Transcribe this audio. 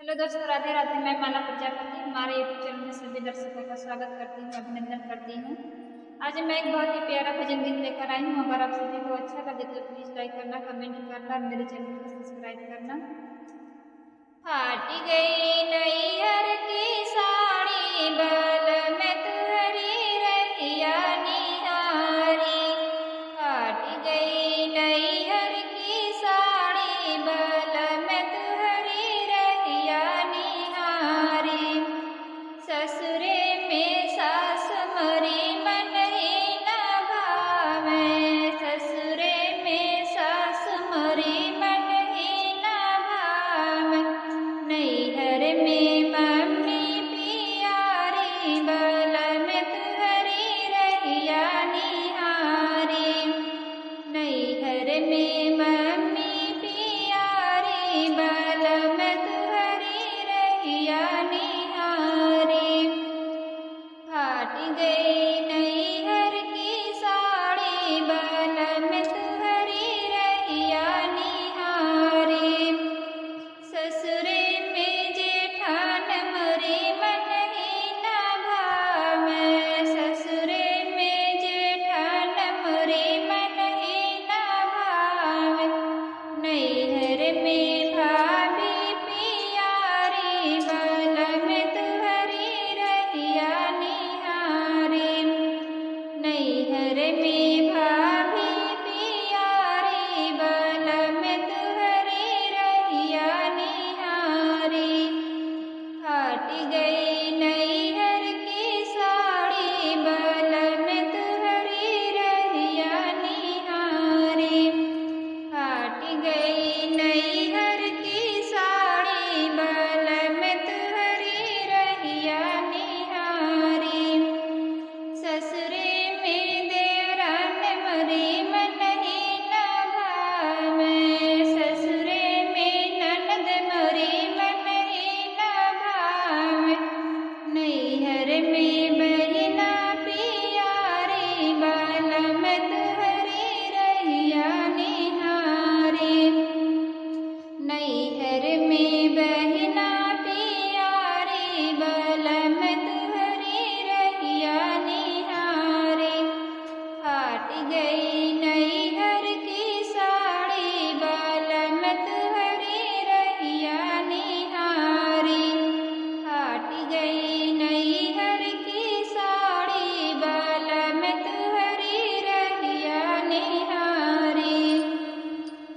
Hello दोस्तों, राधे राधे। मैं माला प्रजापति हमारे यूट्यूब चैनल में सभी दर्शकों का स्वागत करती हूँ, अभिनंदन करती हूँ। आज मैं एक बहुत ही प्यारा भजन गीत लेकर आई हूँ। अगर आप सभी को अच्छा लगे तो प्लीज लाइक करना, कमेंट करना और मेरे चैनल को सब्सक्राइब करना। फाट गई नैहर की साड़ी, बल में तुहरी रहिया निहारी। फाट गई नैहर की साड़ी, बल में तुहरी रहिया निहारी। ससुरे में सास मरी मन ही न भावे। ससुरे में सास मरी मन ही न भावे। नैहर में मम्मी पियारी, बल में तुहरी रहिया निहारी। नैहर में मम्मी पियारी, बल में तुहरी रहिया निहारी। फाट गई नैहर की साड़ी, बल में तुहरी रहिया निहारी। ससुरे में जेठान मरी मन ही न भावे। ससुरे में जेठान मरी मन ही न भावे। नैहर में भाभी पियारी, बल में तुहरी रहिया निहारी। नैहर में भाभी पियारी, बल में तुहरी रहिया निहारी। फाट गई नैहर की साड़ी, बल में तुहरी रहिया निहारी। फाट गई नैहर की साड़ी, बल में तुहरी रहिया निहारी। ससुरे में देवरान मरी मन ही न भावे। ससुरे में ननद मरी मन ही न भावे। नैहर में बहिना पियारी, बल में तुहरी रहिया निहारी। नैहर